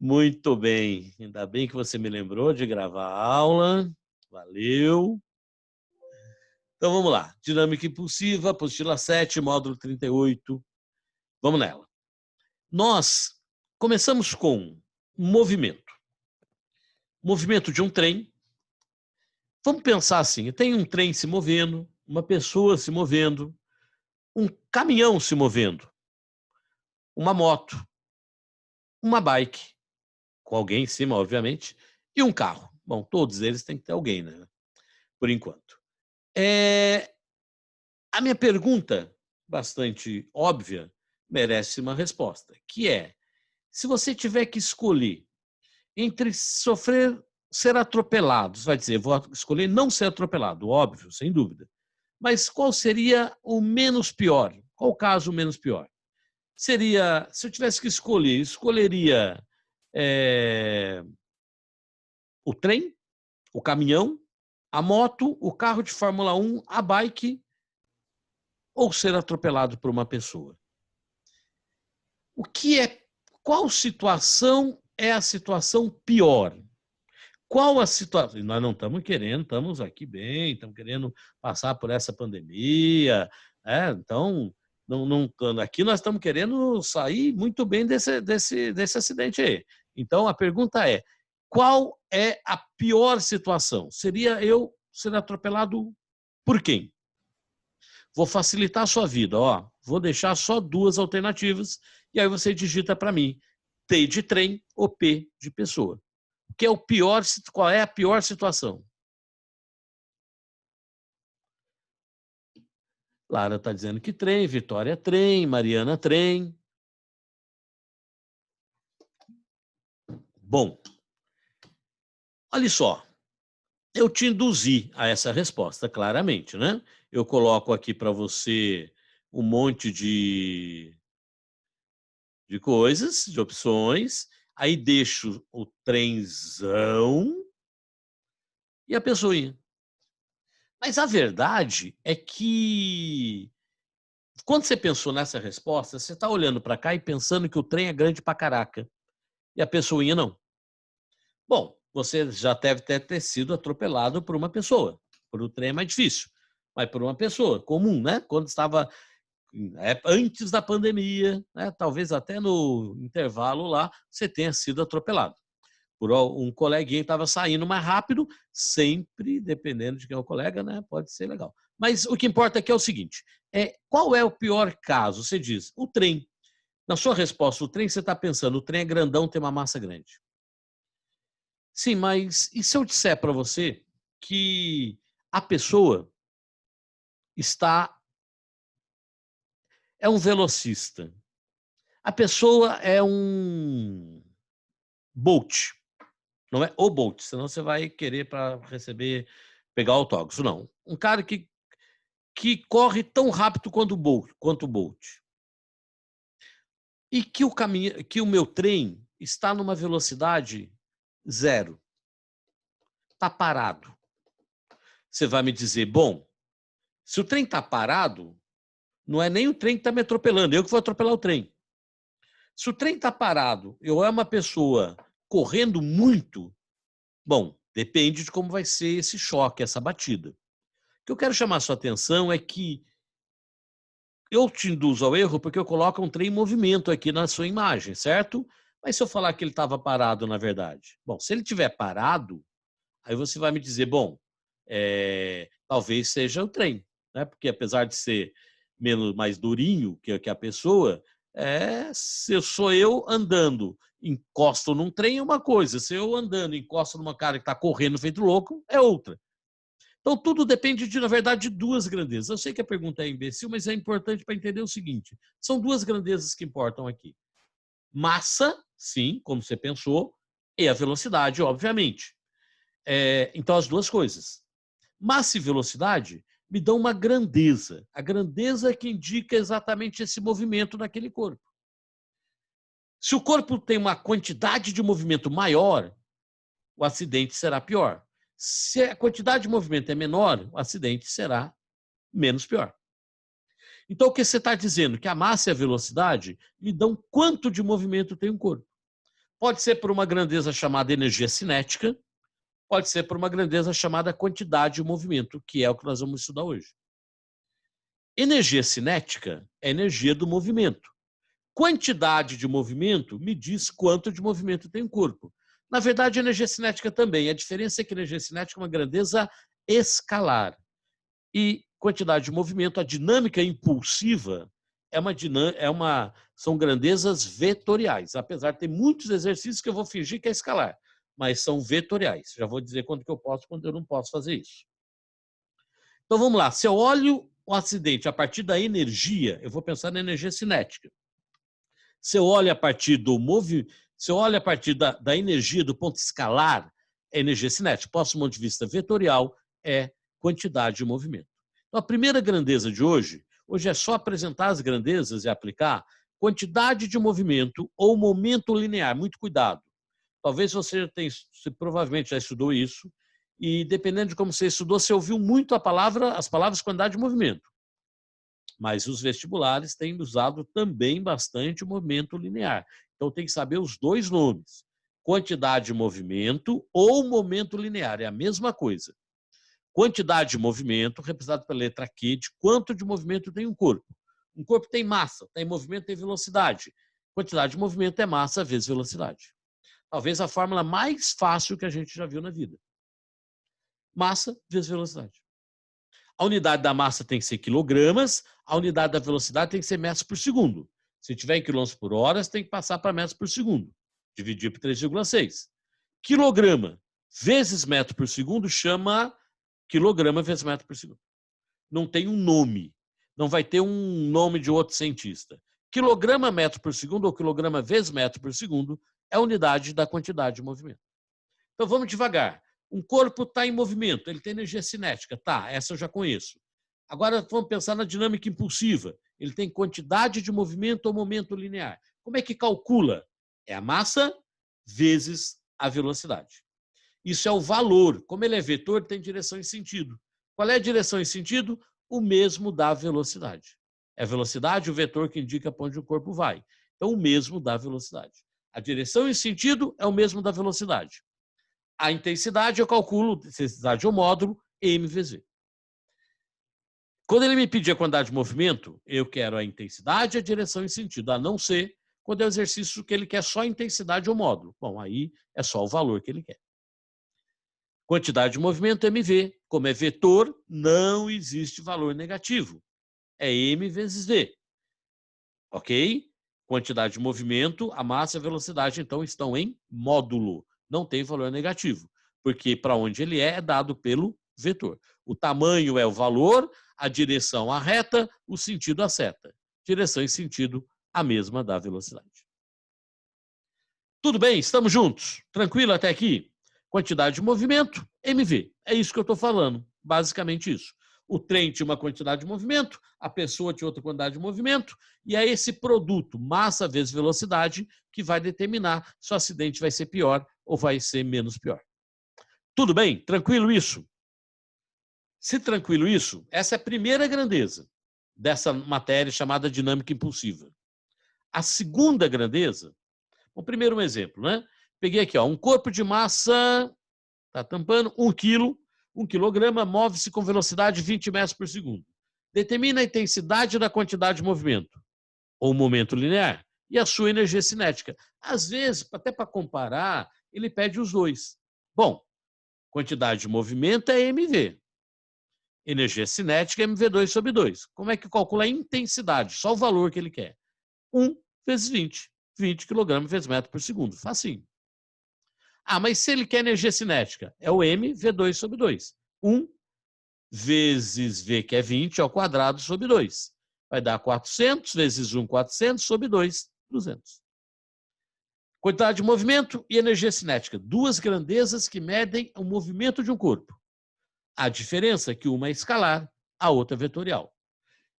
Muito bem. Ainda bem que você me lembrou de gravar a aula. Valeu. Então vamos lá. Dinâmica impulsiva, apostila 7, módulo 38. Vamos nela. Nós começamos com movimento. Movimento de um trem. Vamos pensar assim, tem um trem se movendo, uma pessoa se movendo, um caminhão se movendo, uma moto, uma bike, com alguém em cima, obviamente, e um carro. Bom, todos eles têm que ter alguém, né? Por enquanto. A minha pergunta, bastante óbvia, merece uma resposta, que é, se você tiver que escolher entre ser atropelado, você vai dizer, vou escolher não ser atropelado, óbvio, sem dúvida, mas qual seria o menos pior? Qual o caso menos pior? Seria, se eu tivesse que escolher, escolheria o trem, o caminhão, a moto, o carro de Fórmula 1, a bike ou ser atropelado por uma pessoa. Qual situação é a situação pior? Qual a situação? Nós não estamos querendo, estamos aqui bem, estamos querendo passar por essa pandemia, então, aqui nós estamos querendo sair muito bem desse acidente aí. Então, a pergunta é, qual é a pior situação? Seria eu ser atropelado por quem? Vou facilitar a sua vida, ó. Vou deixar só duas alternativas e aí você digita para mim T de trem ou P de pessoa. Qual é a pior situação? Lara está dizendo que trem, Vitória trem, Mariana trem. Bom, olha só, eu te induzi a essa resposta, claramente, né? Eu coloco aqui para você um monte de coisas, de opções, aí deixo o trenzão e a pessoinha. Mas a verdade é que, quando você pensou nessa resposta, você está olhando para cá e pensando que o trem é grande pra caraca e a pessoinha não. Bom, você já deve ter sido atropelado por uma pessoa. Por um trem é mais difícil, mas por uma pessoa comum, né? Quando estava antes da pandemia, né? Talvez até no intervalo lá, você tenha sido atropelado por um coleguinha que estava saindo mais rápido, sempre, dependendo de quem é o colega, né? Pode ser legal. Mas o que importa aqui é o seguinte, qual é o pior caso? Você diz, o trem. Na sua resposta, o trem, você está pensando, o trem é grandão, tem uma massa grande. Sim, mas e se eu disser para você que a pessoa é um velocista? A pessoa é um Bolt. Não é o Bolt, senão você vai querer para pegar autógrafo. Não. Um cara que corre tão rápido quanto o Bolt. E que o meu trem está numa velocidade zero. Está parado. Você vai me dizer, bom, se o trem está parado, não é nem o trem que está me atropelando, eu que vou atropelar o trem. Se o trem está parado, eu é uma pessoa correndo muito, bom, depende de como vai ser esse choque, essa batida. O que eu quero chamar a sua atenção é que eu te induzo ao erro porque eu coloco um trem em movimento aqui na sua imagem, certo? Mas se eu falar que ele estava parado, na verdade? Bom, se ele estiver parado, aí você vai me dizer, bom, talvez seja o trem, né? Porque apesar de ser mais durinho que a pessoa, se sou eu andando, encosto num trem é uma coisa, se eu andando, encosto numa cara que está correndo feito louco, é outra. Então, tudo depende, na verdade, de duas grandezas. Eu sei que a pergunta é imbecil, mas é importante para entender o seguinte, são duas grandezas que importam aqui. Massa, sim, como você pensou, e a velocidade, obviamente. Então, as duas coisas. Massa e velocidade me dão uma grandeza. A grandeza é que indica exatamente esse movimento naquele corpo. Se o corpo tem uma quantidade de movimento maior, o acidente será pior. Se a quantidade de movimento é menor, o acidente será menos pior. Então, o que você está dizendo? Que a massa e a velocidade me dão quanto de movimento tem um corpo. Pode ser por uma grandeza chamada energia cinética, pode ser por uma grandeza chamada quantidade de movimento, que é o que nós vamos estudar hoje. Energia cinética é energia do movimento. Quantidade de movimento me diz quanto de movimento tem o corpo. Na verdade, energia cinética também. A diferença é que energia cinética é uma grandeza escalar. E quantidade de movimento, a dinâmica impulsiva, são grandezas vetoriais. Apesar de ter muitos exercícios que eu vou fingir que é escalar, mas são vetoriais. Já vou dizer quando que eu posso, quando eu não posso fazer isso. Então vamos lá. Se eu olho o acidente a partir da energia, eu vou pensar na energia cinética. Se eu olho a partir do movimento, se eu olho a partir da energia do ponto escalar, é energia cinética. Do ponto de vista vetorial, é quantidade de movimento. Então, a primeira grandeza de hoje é só apresentar as grandezas e aplicar quantidade de movimento ou momento linear. Muito cuidado. Talvez você provavelmente já estudou isso, e dependendo de como você estudou, você ouviu muito as palavras quantidade de movimento. Mas os vestibulares têm usado também bastante o movimento linear. Então tem que saber os dois nomes. Quantidade de movimento ou momento linear, é a mesma coisa. Quantidade de movimento, representado pela letra Q, de quanto de movimento tem um corpo. Um corpo tem massa, tem movimento, tem velocidade. Quantidade de movimento é massa vezes velocidade. Talvez a fórmula mais fácil que a gente já viu na vida. Massa vezes velocidade. A unidade da massa tem que ser quilogramas, a unidade da velocidade tem que ser metros por segundo. Se tiver em quilômetros por hora, você tem que passar para metros por segundo. Dividir por 3,6. Quilograma vezes metro por segundo chama quilograma vezes metro por segundo. Não tem um nome. Não vai ter um nome de outro cientista. Quilograma metro por segundo ou quilograma vezes metro por segundo é a unidade da quantidade de movimento. Então vamos devagar. Um corpo está em movimento, ele tem energia cinética. Tá, essa eu já conheço. Agora vamos pensar na dinâmica impulsiva. Ele tem quantidade de movimento ou momento linear. Como é que calcula? É a massa vezes a velocidade. Isso é o valor. Como ele é vetor, tem direção e sentido. Qual é a direção e sentido? O mesmo da velocidade. É a velocidade o vetor que indica para onde o corpo vai. Então, o mesmo da velocidade. A direção e sentido é o mesmo da velocidade. A intensidade eu calculo, intensidade é o módulo, m vezes v. Quando ele me pedir a quantidade de movimento, eu quero a intensidade, a direção e sentido, a não ser quando é o exercício que ele quer só a intensidade ou módulo. Bom, aí é só o valor que ele quer. Quantidade de movimento, mv. Como é vetor, não existe valor negativo. É m vezes v. Ok? Quantidade de movimento, a massa e a velocidade, então, estão em módulo. Não tem valor negativo, porque para onde ele é dado pelo vetor. O tamanho é o valor, a direção a reta, o sentido a seta. Direção e sentido a mesma da velocidade. Tudo bem? Estamos juntos? Tranquilo até aqui? Quantidade de movimento, mv. É isso que eu estou falando, basicamente isso. O trem tinha uma quantidade de movimento, a pessoa tinha outra quantidade de movimento, e é esse produto, massa vezes velocidade, que vai determinar se o acidente vai ser pior ou vai ser menos pior. Tudo bem? Tranquilo isso? Se tranquilo isso, essa é a primeira grandeza dessa matéria chamada dinâmica impulsiva. A segunda grandeza, o primeiro um exemplo, né? Peguei aqui, ó, um corpo de massa, tá tampando, 1 quilo, 1 quilograma, move-se com velocidade 20 metros por segundo. Determina a intensidade da quantidade de movimento, ou momento linear, e a sua energia cinética. Às vezes, até para comparar, ele pede os dois. Bom, quantidade de movimento é mv. Energia cinética é mv2 sobre 2. Como é que calcula a intensidade? Só o valor que ele quer. 1 vezes 20. 20 kg vezes metro por segundo. Facinho. Ah, mas se ele quer energia cinética, é o m v2 sobre 2. 1 vezes v, que é 20, ao quadrado sobre 2. Vai dar 400 vezes 1, 400 sobre 2, 200. Quantidade de movimento e energia cinética. Duas grandezas que medem o movimento de um corpo. A diferença é que uma é escalar, a outra é vetorial.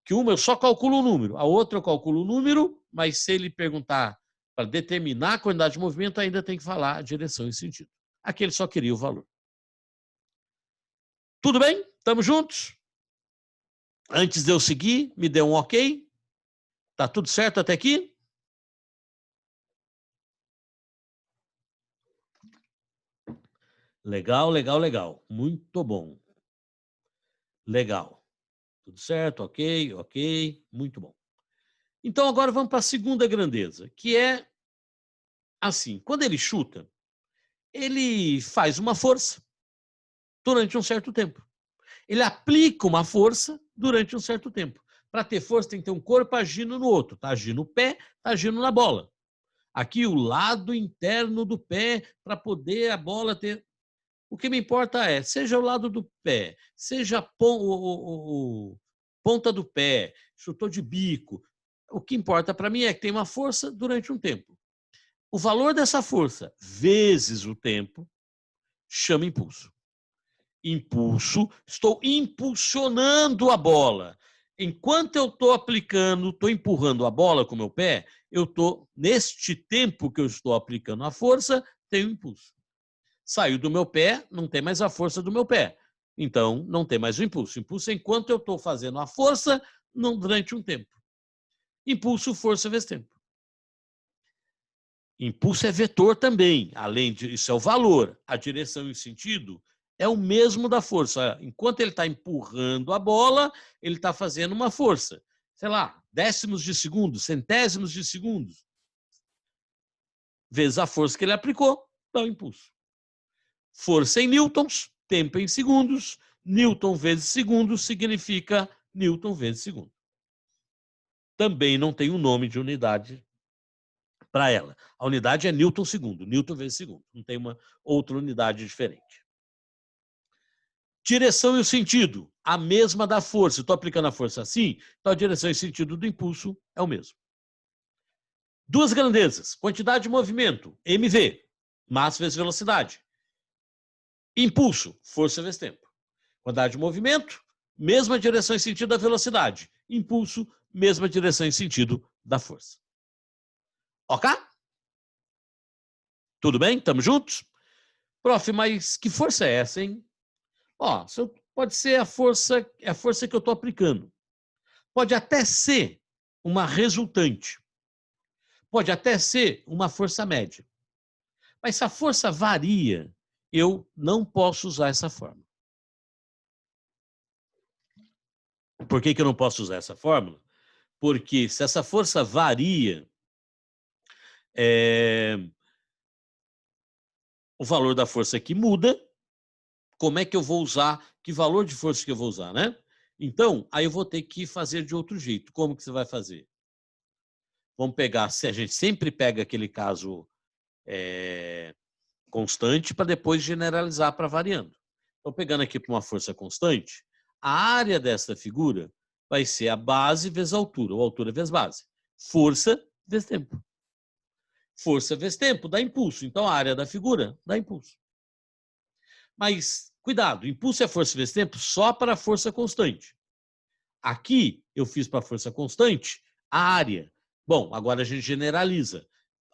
Que uma eu só calculo o número, a outra eu calculo o número, mas se ele perguntar para determinar a quantidade de movimento, ainda tem que falar a direção e sentido. Aqui ele só queria o valor. Tudo bem? Estamos juntos? Antes de eu seguir, me dê um ok? Tá tudo certo até aqui? Legal, legal, legal. Muito bom. Legal. Tudo certo, ok, ok. Muito bom. Então, agora vamos para a segunda grandeza, que é assim, quando ele chuta, ele faz uma força durante um certo tempo. Ele aplica uma força durante um certo tempo. Para ter força, tem que ter um corpo agindo no outro. Está agindo o pé, está agindo na bola. Aqui, o lado interno do pé, para poder a bola ter... O que me importa é, seja o lado do pé, seja a ponta do pé, chutou de bico. O que importa para mim é que tem uma força durante um tempo. O valor dessa força vezes o tempo chama impulso. Impulso, estou impulsionando a bola. Enquanto eu estou aplicando, estou empurrando a bola com o meu pé, eu estou, neste tempo que eu estou aplicando a força, tenho impulso. Saiu do meu pé, não tem mais a força do meu pé. Então, não tem mais o impulso. Impulso é enquanto eu estou fazendo a força durante um tempo. Impulso, força vezes tempo. Impulso é vetor também. Além disso, é o valor. A direção e o sentido é o mesmo da força. Enquanto ele está empurrando a bola, ele está fazendo uma força. Sei lá, décimos de segundo, centésimos de segundos. Vezes a força que ele aplicou, dá o impulso. Força em newtons, tempo em segundos. Newton vezes segundo significa Newton vezes segundo. Também não tem um nome de unidade para ela. A unidade é Newton segundo, Newton vezes segundo. Não tem uma outra unidade diferente. Direção e o sentido, a mesma da força. Estou aplicando a força assim, então a direção e o sentido do impulso é o mesmo. Duas grandezas, quantidade de movimento, mv, massa vezes velocidade. Impulso, força vezes tempo. Quantidade de movimento, mesma direção e sentido da velocidade. Impulso, mesma direção e sentido da força. Ok? Tudo bem? Estamos juntos? Prof, mas que força é essa, hein? Ó, pode ser a força que eu estou aplicando. Pode até ser uma resultante. Pode até ser uma força média. Mas se a força varia, eu não posso usar essa fórmula. Por que eu não posso usar essa fórmula? Porque se essa força varia, o valor da força aqui muda, como é que eu vou usar, que valor de força que eu vou usar, né? Então, aí eu vou ter que fazer de outro jeito. Como que você vai fazer? Vamos pegar, se a gente sempre pega aquele caso constante para depois generalizar para variando. Então, pegando aqui para uma força constante, a área dessa figura vai ser a base vezes a altura, ou altura vezes base. Força vezes tempo. Força vezes tempo dá impulso. Então, a área da figura dá impulso. Mas, cuidado, impulso é força vezes tempo só para a força constante. Aqui, eu fiz para a força constante a área. Bom, agora a gente generaliza.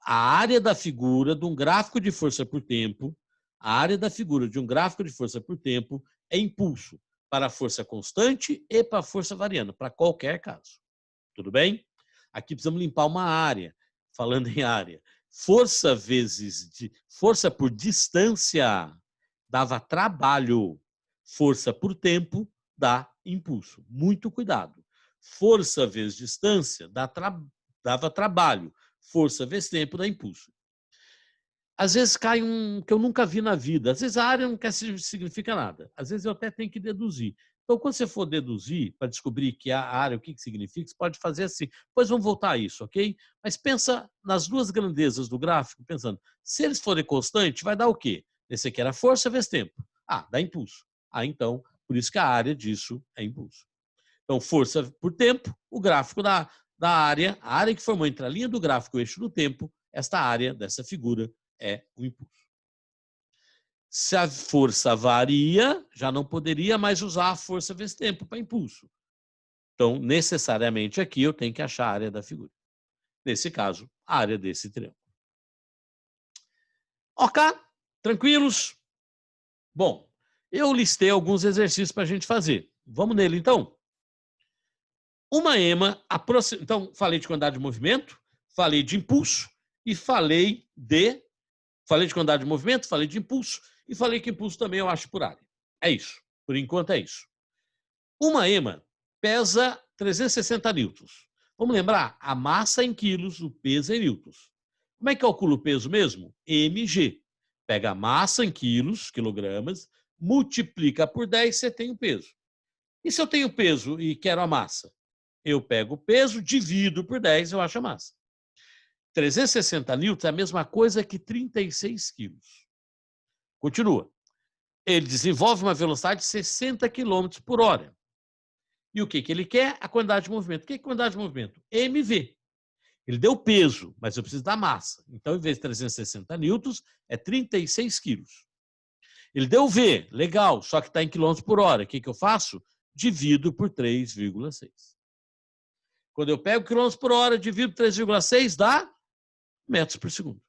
A área da figura de um gráfico de força por tempo, a área da figura de um gráfico de força por tempo é impulso para a força constante e para a força variando, para qualquer caso. Tudo bem? Aqui precisamos limpar uma área. Falando em área, força por distância dava trabalho. Força por tempo dá impulso. Muito cuidado. Força vezes distância dava trabalho. Força vezes tempo dá impulso. Às vezes cai um que eu nunca vi na vida. Às vezes a área não significa nada. Às vezes eu até tenho que deduzir. Então, quando você for deduzir, para descobrir que a área, o que significa, você pode fazer assim. Depois vamos voltar a isso, ok? Mas pensa nas duas grandezas do gráfico, pensando, se eles forem constantes, vai dar o quê? Esse aqui era força vezes tempo. Ah, dá impulso. Ah, então, por isso que a área disso é impulso. Então, força por tempo, o gráfico da área, a área que formou entre a linha do gráfico e o eixo do tempo, esta área dessa figura é o impulso. Se a força varia, já não poderia mais usar a força vezes tempo para impulso. Então, necessariamente aqui eu tenho que achar a área da figura. Nesse caso, a área desse triângulo. Ok? Tranquilos? Bom, eu listei alguns exercícios para a gente fazer. Vamos nele, então? Uma EMA, então, falei de quantidade de movimento, falei de impulso e falei de quantidade de movimento, falei de impulso e falei que impulso também eu acho por área. É isso. Por enquanto é isso. Uma EMA pesa 360 newtons. Vamos lembrar? A massa em quilos, o peso em newtons. Como é que calcula o peso mesmo? mg. Pega a massa em quilos, quilogramas, multiplica por 10, você tem o peso. E se eu tenho peso e quero a massa? Eu pego o peso, divido por 10, eu acho a massa. 360 newtons é a mesma coisa que 36 quilos. Continua. Ele desenvolve uma velocidade de 60 km por hora. E o que ele quer? A quantidade de movimento. O que é quantidade de movimento? mv. Ele deu peso, mas eu preciso da massa. Então, em vez de 360 newtons, é 36 quilos. Ele deu V, legal, só que está em quilômetros por hora. O que eu faço? Divido por 3,6. Quando eu pego quilômetros por hora, divido por 3,6, dá metros por segundo.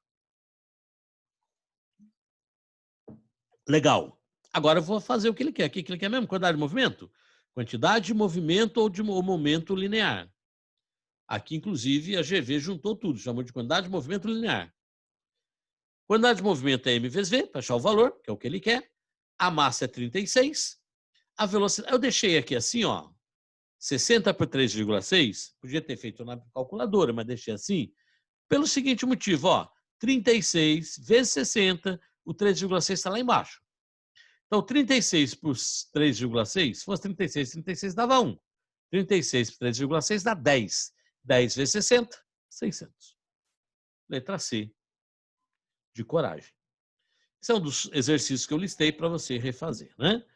Legal. Agora eu vou fazer o que ele quer. O que ele quer mesmo? Quantidade de movimento? Quantidade de movimento ou de momento linear. Aqui, inclusive, a GV juntou tudo, chamou de quantidade de movimento linear. Quantidade de movimento é m vezes v, para achar o valor, que é o que ele quer. A massa é 36. A velocidade... Eu deixei aqui assim, ó, 60 por 3,6. Podia ter feito na calculadora, mas deixei assim. Pelo seguinte motivo, ó, 36 vezes 60, o 3,6 está lá embaixo. Então, 36 por 3,6, se fosse 36 dava 1. 36 por 3,6 dá 10. 10 vezes 60, 600. Letra C, de coragem. Esse é um dos exercícios que eu listei para você refazer, né?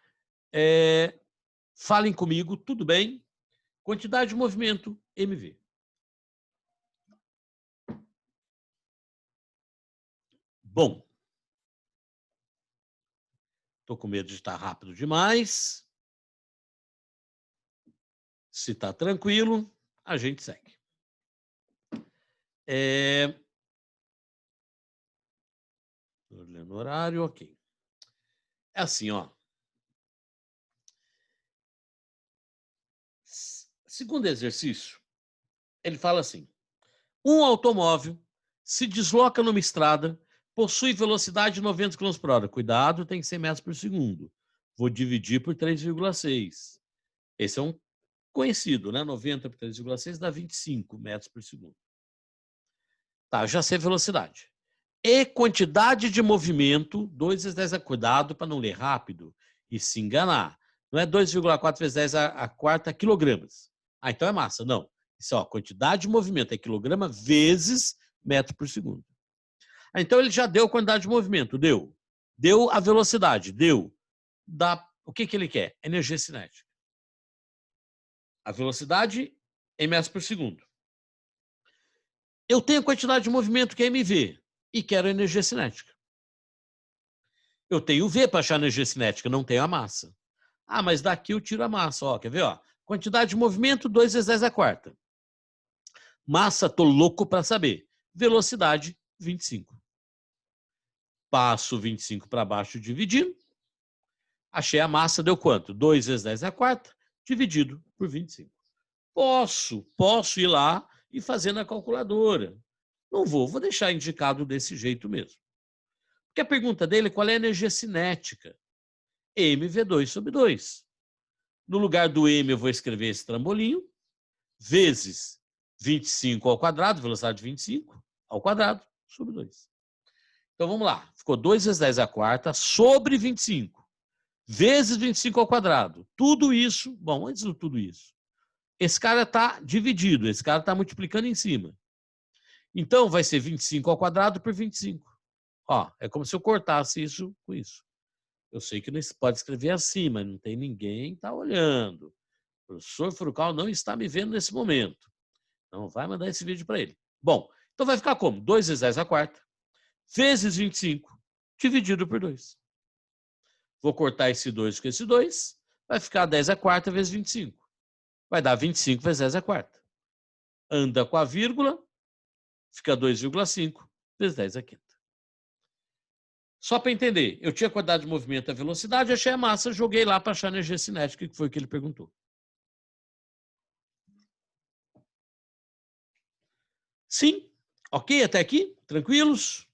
Falem comigo, tudo bem? Quantidade de movimento, MV. Bom, estou com medo de estar rápido demais. Se está tranquilo, a gente segue. Olhando o horário, ok. É assim, ó. Segundo exercício, ele fala assim: um automóvel se desloca numa estrada, possui velocidade de 90 km por hora. Cuidado, tem 100 metros por segundo. Vou dividir por 3,6. Esse é um conhecido, né? 90 por 3,6 dá 25 metros por segundo. Tá, já sei a velocidade. E quantidade de movimento, 2 vezes 10 a cuidado para não ler rápido e se enganar. Não é 2,4 vezes 10 a quarta quilogramas. Ah, então é massa. Não. Isso é, ó, quantidade de movimento é quilograma vezes metro por segundo. Então ele já deu a quantidade de movimento, deu. Deu a velocidade, deu. O que ele quer? Energia cinética. A velocidade em metros por segundo. Eu tenho a quantidade de movimento que é mv e quero a energia cinética. Eu tenho V para achar a energia cinética, não tenho a massa. Ah, mas daqui eu tiro a massa. Ó, quer ver? Ó? Quantidade de movimento, 2 vezes 10 a quarta. Massa, tô louco para saber. Velocidade, 25. Passo 25 para baixo dividindo. Achei a massa, deu quanto? 2 vezes 10 a quarta, dividido por 25. Posso ir lá e fazer na calculadora. Não vou deixar indicado desse jeito mesmo. Porque a pergunta dele é qual é a energia cinética? mv2 sobre 2. No lugar do m eu vou escrever esse trambolinho, vezes 25 ao quadrado, velocidade de 25 ao quadrado, sobre 2. Então vamos lá, ficou 2 vezes 10 a quarta sobre 25, vezes 25 ao quadrado. Tudo isso, bom, antes de tudo isso, esse cara está dividido, esse cara está multiplicando em cima. Então vai ser 25 ao quadrado por 25. Ó, é como se eu cortasse isso com isso. Eu sei que não pode escrever assim, mas não tem ninguém que está olhando. O professor Furukawa não está me vendo nesse momento. Não vai mandar esse vídeo para ele. Bom, então vai ficar como? 2 vezes 10 a quarta, vezes 25, dividido por 2. Vou cortar esse 2 com esse 2, vai ficar 10 a quarta vezes 25. Vai dar 25 vezes 10 a quarta. Anda com a vírgula, fica 2,5 vezes 10 a quinta. Só para entender, eu tinha a quantidade de movimento e a velocidade, achei a massa, joguei lá para achar a energia cinética, que foi o que ele perguntou. Sim, ok até aqui? Tranquilos?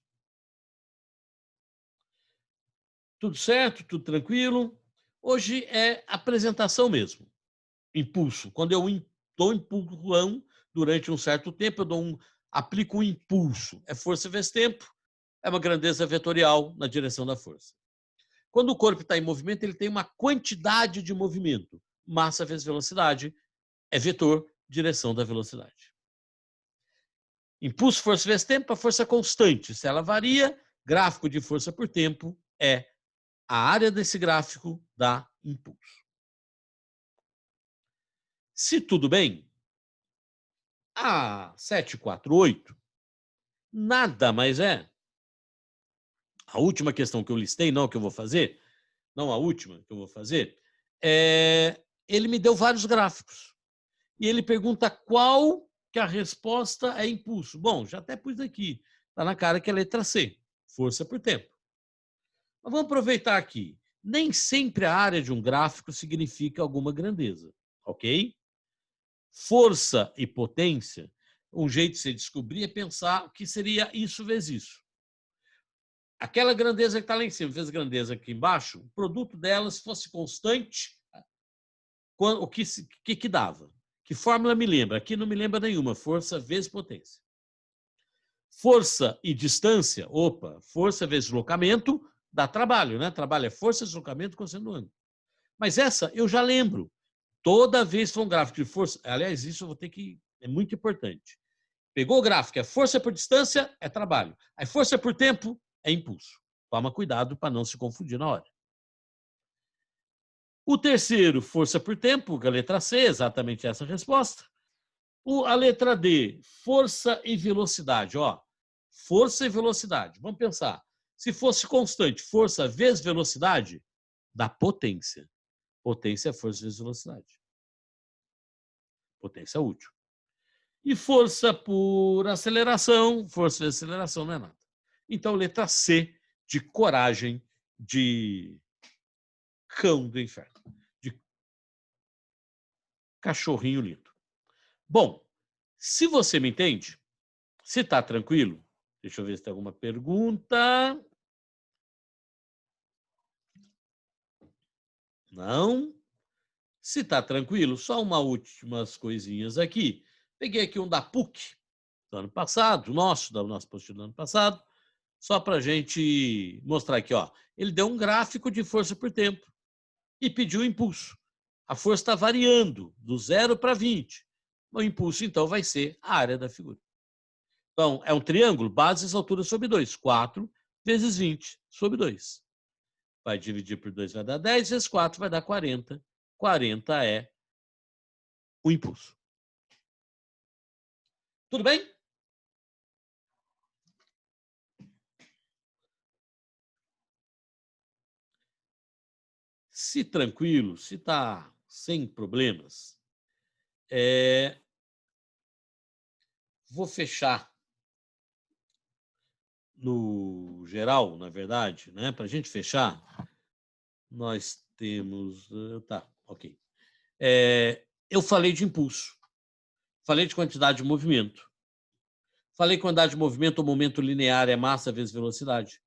Tudo certo? Tudo tranquilo? Hoje é apresentação mesmo. Impulso. Quando eu dou empurrão durante um certo tempo, aplico um impulso. É força vezes tempo, é uma grandeza vetorial na direção da força. Quando o corpo está em movimento, ele tem uma quantidade de movimento. Massa vezes velocidade é vetor, direção da velocidade. Impulso, força vezes tempo, a força constante. Se ela varia, gráfico de força por tempo é a área desse gráfico dá impulso. Se tudo bem, a 748 nada mais é. A última questão que eu listei, não a que eu vou fazer, não a última que eu vou fazer, ele me deu vários gráficos. E ele pergunta qual que a resposta é impulso. Bom, já até pus aqui. Está na cara que é a letra C, força por tempo. Mas vamos aproveitar aqui. Nem sempre a área de um gráfico significa alguma grandeza, ok? Força e potência, um jeito de se descobrir é pensar o que seria isso vezes isso. Aquela grandeza que está lá em cima, vezes a grandeza aqui embaixo, o produto dela, se fosse constante, o que dava? Que fórmula me lembra? Aqui não me lembra nenhuma. Força vezes potência. Força e distância, força vezes deslocamento dá trabalho, né? Trabalho é força, deslocamento, cosseno do ângulo. Mas essa eu já lembro. Toda vez que for um gráfico de força, aliás, isso eu vou ter que, é muito importante. Pegou o gráfico, é força por distância, é trabalho. Aí força por tempo, é impulso. Toma cuidado para não se confundir na hora. O terceiro, força por tempo, a letra C, exatamente essa resposta. A letra D, força e velocidade. Força e velocidade. Vamos pensar. Se fosse constante, força vezes velocidade, dá potência. Potência é força vezes velocidade. Potência útil. E força por aceleração, força vezes aceleração não é nada. Então, letra C, de coragem, de cão do inferno. De cachorrinho lindo. Bom, se você me entende, se está tranquilo, deixa eu ver se tem alguma pergunta. Não? Se está tranquilo, só últimas coisinhas aqui. Peguei aqui um da PUC, do ano passado, da nossa apostila do ano passado, só para a gente mostrar aqui. Ele deu um gráfico de força por tempo e pediu o impulso. A força está variando do 0 para 20. O impulso, então, vai ser a área da figura. Então, é um triângulo, bases, altura sobre 2. 4 vezes 20 sobre 2. Vai dividir por 2, vai dar 10, vezes 4 vai dar 40. 40 é o impulso. Tudo bem? Se tranquilo, se está sem problemas, vou fechar no geral, na verdade, né? Para a gente fechar, nós temos... Tá, ok. Eu falei de impulso, falei de quantidade de movimento, falei que quantidade de movimento ou momento linear é massa vezes velocidade,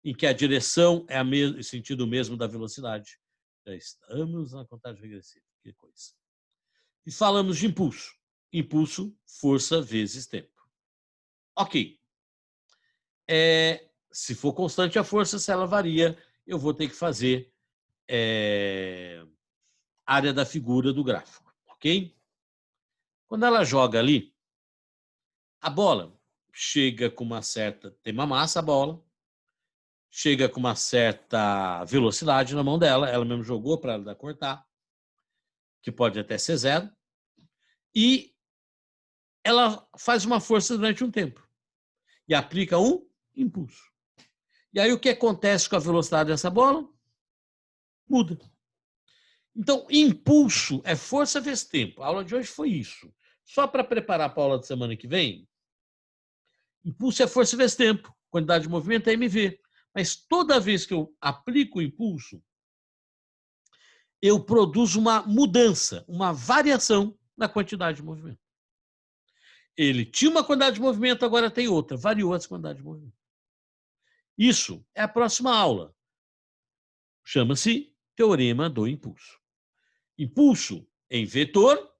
em que a direção é o sentido mesmo da velocidade. Já estamos na contagem regressiva, que coisa. E falamos de impulso. Impulso, força vezes tempo. Ok. Se for constante a força, se ela varia, eu vou ter que fazer área da figura do gráfico, ok? Quando ela joga ali, a bola chega com uma certa... Tem uma massa a bola, chega com uma certa velocidade na mão dela, ela mesmo jogou para ela cortar, que pode até ser 0, e ela faz uma força durante um tempo e aplica um impulso. E aí o que acontece com a velocidade dessa bola? Muda. Então, impulso é força vezes tempo. A aula de hoje foi isso. Só para preparar para a aula de semana que vem, impulso é força vezes tempo. Quantidade de movimento é mv. Mas toda vez que eu aplico o impulso, eu produzo uma mudança, uma variação na quantidade de movimento. Ele tinha uma quantidade de movimento, agora tem outra. Variou essa quantidade de movimento. Isso é a próxima aula. Chama-se teorema do impulso. Impulso em vetor,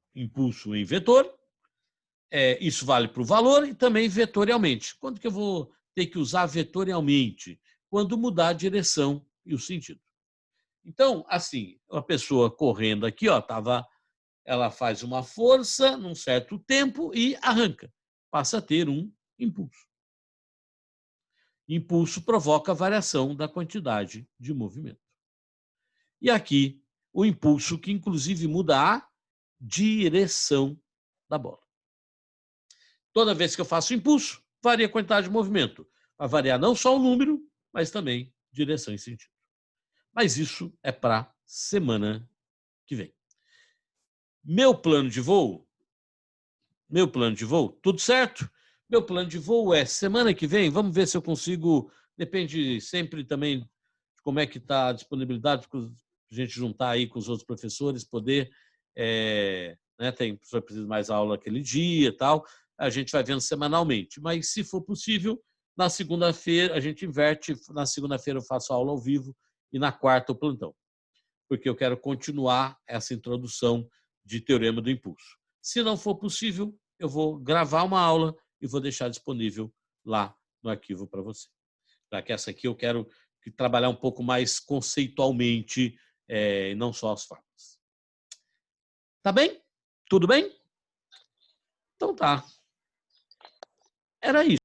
isso vale para o valor e também vetorialmente. Quando que eu vou ter que usar vetorialmente? Quando mudar a direção e o sentido. Então, assim, uma pessoa correndo aqui, ó, ela faz uma força num certo tempo e arranca. Passa a ter um impulso. Impulso provoca variação da quantidade de movimento. E aqui, o impulso que inclusive muda a direção da bola. Toda vez que eu faço impulso, varia a quantidade de movimento. Vai variar não só o número, mas também direção e sentido. Mas isso é para semana que vem. Meu plano de voo, tudo certo? Meu plano de voo é semana que vem, vamos ver se eu consigo, depende sempre também de como é que está a disponibilidade, para a gente juntar aí com os outros professores, poder, tem professor que precisa mais aula aquele dia e tal, a gente vai vendo semanalmente, mas se for possível, na segunda-feira a gente inverte, na segunda-feira eu faço aula ao vivo e na quarta o plantão, porque eu quero continuar essa introdução de teorema do impulso. Se não for possível, eu vou gravar uma aula e vou deixar disponível lá no arquivo para você. Já que essa aqui eu quero trabalhar um pouco mais conceitualmente, e não só as formas. Tá bem? Tudo bem? Então tá. Era isso.